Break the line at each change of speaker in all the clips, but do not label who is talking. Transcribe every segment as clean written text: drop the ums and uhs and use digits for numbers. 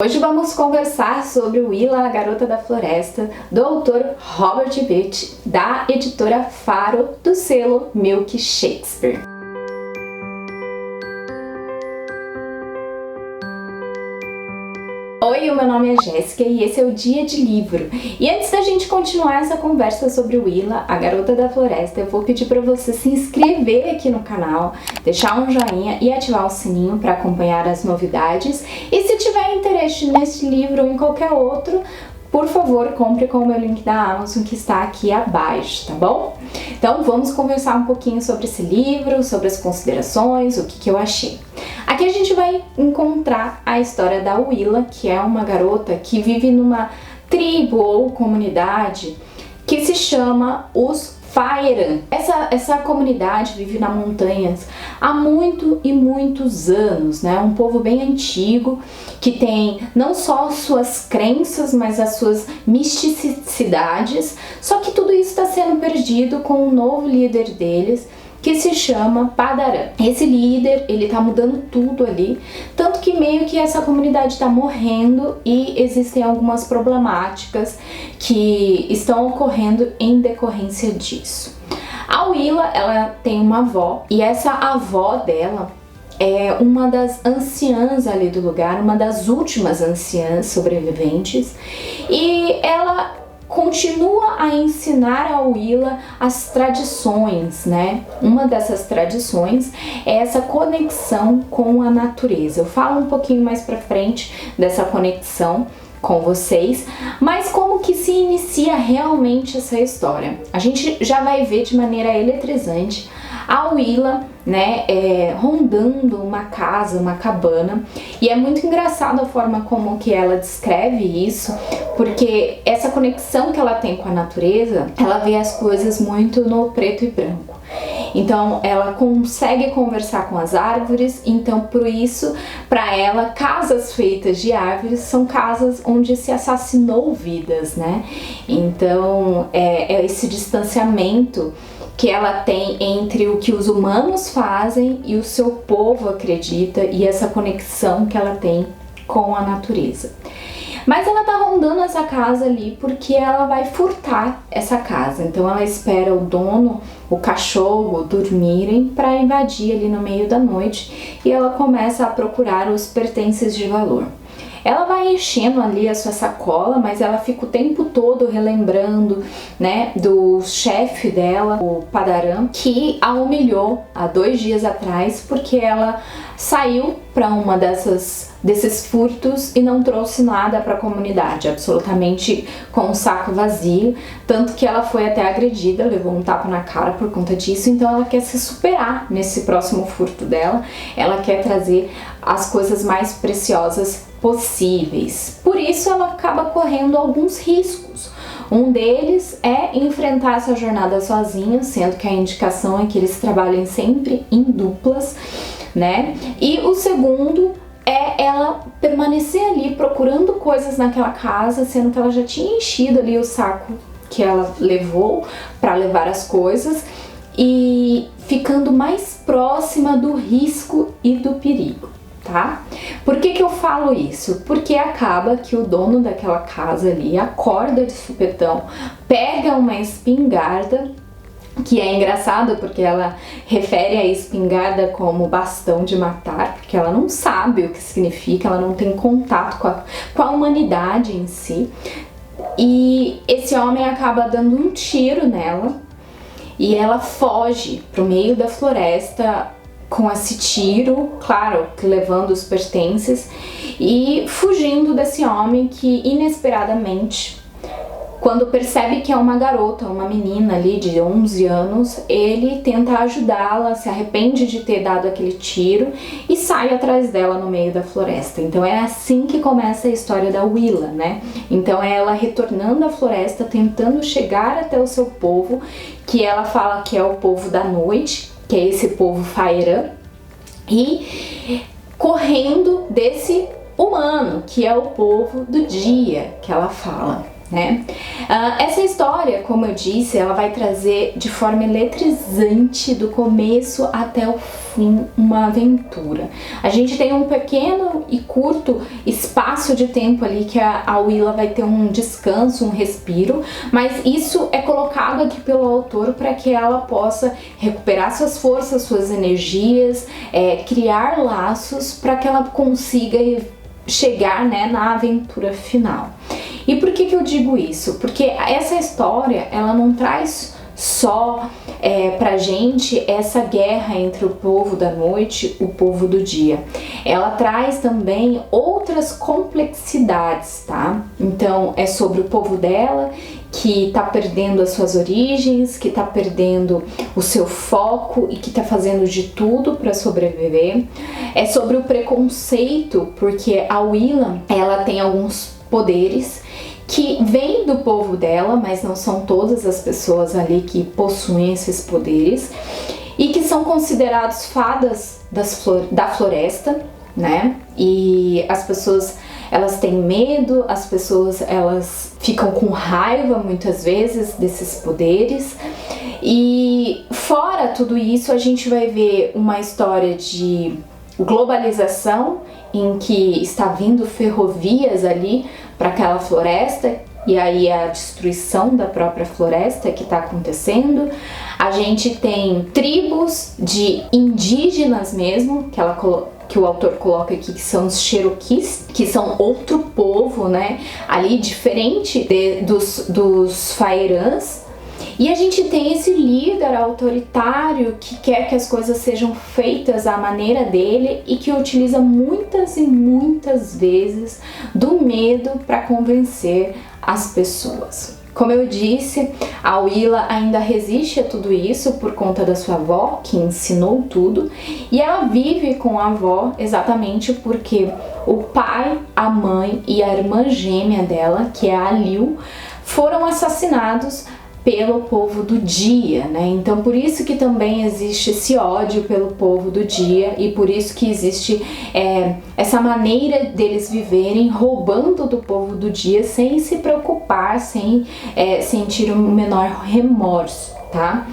Hoje vamos conversar sobre Willa, a Garota da Floresta, do autor Robert Veitch, da editora Faro, do selo Milk Shakespeare. Oi, o meu nome é Jéssica e esse é o Dia de Livro. E antes da gente continuar essa conversa sobre Willa, a Garota da Floresta, eu vou pedir para você se inscrever aqui no canal, deixar um joinha e ativar o sininho para acompanhar as novidades. E se tiver interesse nesse livro ou em qualquer outro, por favor, compre com o meu link da Amazon que está aqui abaixo, tá bom? Então vamos conversar um pouquinho sobre esse livro, sobre as considerações, o que eu achei. Aqui a gente vai encontrar a história da Willa, que é uma garota que vive numa tribo ou comunidade que se chama os Faeran. Essa comunidade vive nas montanhas há muitos anos, né? Um povo bem antigo que tem não só suas crenças, mas as suas misticidades. Só que tudo isso está sendo perdido com um novo líder deles, que se chama Padaran. Esse líder, ele tá mudando tudo ali, tanto que meio que essa comunidade tá morrendo e existem algumas problemáticas que estão ocorrendo em decorrência disso. A Willa, ela tem uma avó e essa avó dela é uma das anciãs ali do lugar, uma das últimas anciãs sobreviventes, e ela continua a ensinar a Willa as tradições, né? Uma dessas tradições é essa conexão com a natureza. Eu falo um pouquinho mais pra frente dessa conexão com vocês, mas como que se inicia realmente essa história? A gente já vai ver de maneira eletrizante a Willa, né, rondando uma casa, uma cabana, e é muito engraçado a forma como que ela descreve isso, porque essa conexão que ela tem com a natureza, ela vê as coisas muito no preto e branco. Então ela consegue conversar com as árvores, então por isso, para ela, casas feitas de árvores são casas onde se assassinou vidas, né? Então é esse distanciamento que ela tem entre o que os humanos fazem e o seu povo acredita, e essa conexão que ela tem com a natureza. Mas ela tá rondando essa casa ali porque ela vai furtar essa casa. Então ela espera o dono, o cachorro dormirem para invadir ali no meio da noite, e ela começa a procurar os pertences de valor. Ela vai enchendo ali a sua sacola, mas ela fica o tempo todo relembrando, né, do chefe dela, o Padaran, que a humilhou há 2 dias atrás porque ela saiu para uma desses furtos e não trouxe nada para a comunidade, absolutamente com o saco vazio, tanto que ela foi até agredida, levou um tapa na cara por conta disso. Então ela quer se superar nesse próximo furto dela, ela quer trazer as coisas mais preciosas possíveis. Por isso ela acaba correndo alguns riscos. Um deles é enfrentar essa jornada sozinha, sendo que a indicação é que eles trabalhem sempre em duplas, né? E o segundo é ela permanecer ali procurando coisas naquela casa, sendo que ela já tinha enchido ali o saco que ela levou para levar as coisas, e ficando mais próxima do risco e do perigo, tá? Por que eu falo isso? Porque acaba que o dono daquela casa ali acorda de supetão, pega uma espingarda, que é engraçado porque ela refere a espingarda como bastão de matar, porque ela não sabe o que significa, ela não tem contato com a humanidade em si, e esse homem acaba dando um tiro nela e ela foge pro meio da floresta com esse tiro, claro, levando os pertences e fugindo desse homem que inesperadamente, quando percebe que é uma garota, uma menina ali de 11 anos, ele tenta ajudá-la, se arrepende de ter dado aquele tiro e sai atrás dela no meio da floresta. Então é assim que começa a história da Willa, né? Então é ela retornando à floresta, tentando chegar até o seu povo, que ela fala que é o povo da noite, que é esse povo Faeran, e correndo desse humano, que é o povo do dia, que ela fala. né? Essa história, como eu disse, ela vai trazer de forma eletrizante do começo até o fim uma aventura. A gente tem um pequeno e curto espaço de tempo ali que a Willa vai ter um descanso, um respiro, mas isso é colocado aqui pelo autor para que ela possa recuperar suas forças, suas energias, criar laços para que ela consiga chegar, né, na aventura final. E por que eu digo isso? Porque essa história, ela não traz só pra gente essa guerra entre o povo da noite e o povo do dia. Ela traz também outras complexidades, tá? Então, é sobre o povo dela, que tá perdendo as suas origens, que tá perdendo o seu foco e que tá fazendo de tudo para sobreviver. É sobre o preconceito, porque a Willa, ela tem alguns poderes que vêm do povo dela, mas não são todas as pessoas ali que possuem esses poderes, e que são considerados fadas da floresta, né? E as pessoas, elas têm medo, as pessoas, elas ficam com raiva muitas vezes desses poderes. E fora tudo isso, a gente vai ver uma história de globalização, em que está vindo ferrovias ali para aquela floresta, e aí a destruição da própria floresta que está acontecendo. A gente tem tribos de indígenas mesmo, que o autor coloca aqui, que são os Cherokees, que são outro povo, né, ali diferente dos Faerãs. E a gente tem esse líder autoritário que quer que as coisas sejam feitas à maneira dele e que utiliza muitas e muitas vezes do medo para convencer as pessoas. Como eu disse, a Willa ainda resiste a tudo isso por conta da sua avó, que ensinou tudo, e ela vive com a avó exatamente porque o pai, a mãe e a irmã gêmea dela, que é a Lil, foram assassinados pelo povo do dia, né? Então por isso que também existe esse ódio pelo povo do dia, e por isso que existe essa maneira deles viverem roubando do povo do dia sem se preocupar, sem sentir o menor remorso, tá?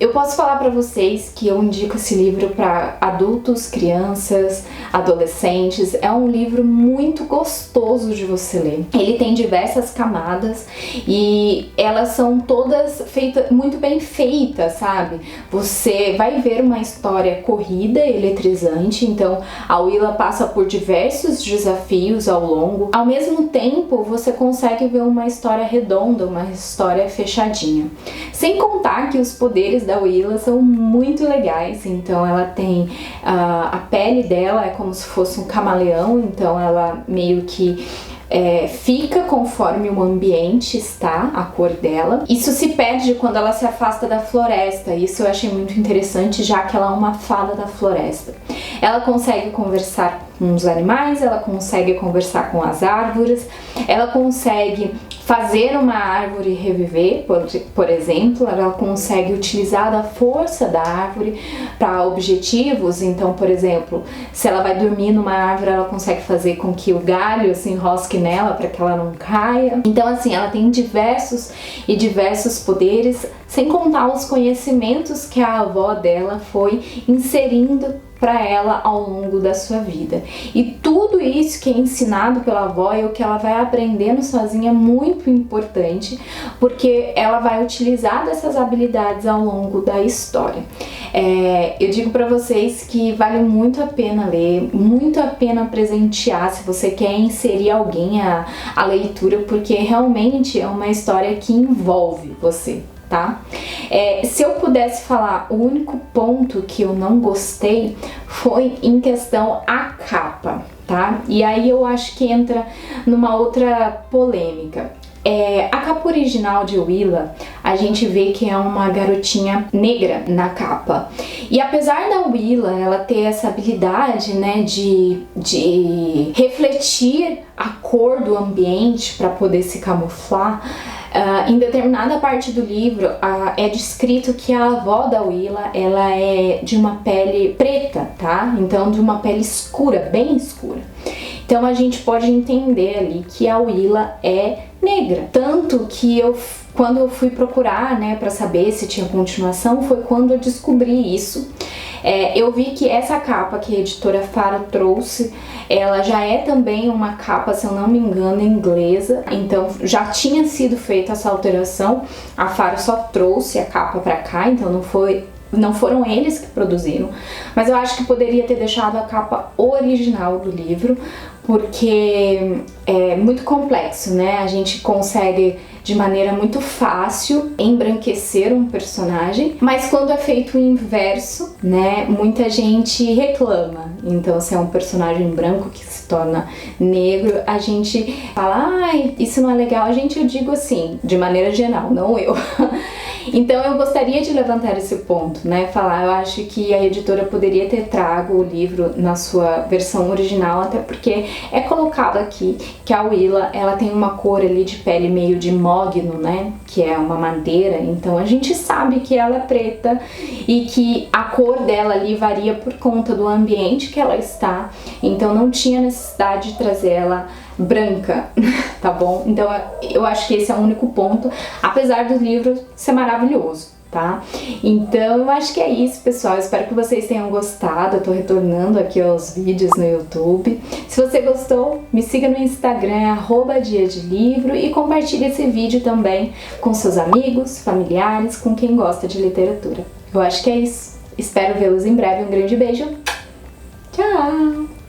Eu posso falar para vocês que eu indico esse livro para adultos, crianças, adolescentes. É um livro muito gostoso de você ler. Ele tem diversas camadas e elas são todas muito bem feitas, sabe? Você vai ver uma história corrida, eletrizante. Então a Willa passa por diversos desafios ao longo. Ao mesmo tempo, você consegue ver uma história redonda, uma história fechadinha. Sem contar que os poderes da Willa são muito legais. Então ela tem a pele dela é como se fosse um camaleão, então ela meio que fica conforme o ambiente está, a cor dela. Isso se perde quando ela se afasta da floresta. Isso eu achei muito interessante, já que ela é uma fada da floresta. Ela consegue conversar com os animais, ela consegue conversar com as árvores, ela consegue fazer uma árvore reviver, por exemplo. Ela consegue utilizar da força da árvore para objetivos. Então, por exemplo, se ela vai dormir numa árvore, ela consegue fazer com que o galho se enrosque nela para que ela não caia. Então, assim, ela tem diversos poderes, sem contar os conhecimentos que a avó dela foi inserindo para ela ao longo da sua vida. E tudo isso que é ensinado pela avó e o que ela vai aprendendo sozinha é muito importante, porque ela vai utilizar dessas habilidades ao longo da história. Eu digo para vocês que vale muito a pena ler, muito a pena presentear se você quer inserir alguém à leitura, porque realmente é uma história que envolve você, tá? Se eu pudesse falar, o único ponto que eu não gostei foi em questão a capa, tá? E aí eu acho que entra numa outra polêmica. A capa original de Willa, a gente vê que é uma garotinha negra na capa. E apesar da Willa, ela ter essa habilidade, né, de refletir a cor do ambiente para poder se camuflar, em determinada parte do livro é descrito que a avó da Willa, ela é de uma pele preta, tá? Então de uma pele escura, bem escura. Então a gente pode entender ali que a Willa é negra. Tanto que quando eu fui procurar, né, para saber se tinha continuação, foi quando eu descobri isso. Eu vi que essa capa que a editora Faro trouxe, ela já é também uma capa, se eu não me engano, inglesa, então já tinha sido feita essa alteração. A Faro só trouxe a capa pra cá, então não foram eles que produziram, mas eu acho que poderia ter deixado a capa original do livro, porque é muito complexo, né? A gente consegue de maneira muito fácil embranquecer um personagem, mas quando é feito o inverso, né, muita gente reclama. Então, se é um personagem branco que se torna negro, a gente fala, ai, isso não é legal. Eu digo assim, de maneira geral, não eu. Então eu gostaria de levantar esse ponto, né? Falar, eu acho que a editora poderia ter trago o livro na sua versão original, até porque é colocado aqui que a Willa, ela tem uma cor ali de pele meio de mogno, né? Que é uma madeira, então a gente sabe que ela é preta e que a cor dela ali varia por conta do ambiente que ela está, então não tinha necessidade de trazer ela branca, tá bom? Então eu acho que esse é o único ponto, apesar do livro ser maravilhoso, tá? Então eu acho que é isso, pessoal. Eu espero que vocês tenham gostado. Eu tô retornando aqui aos vídeos no YouTube. Se você gostou, me siga no Instagram, @diadelivro, e compartilhe esse vídeo também com seus amigos, familiares, com quem gosta de literatura. Eu acho que é isso. Espero vê-los em breve. Um grande beijo. Tchau!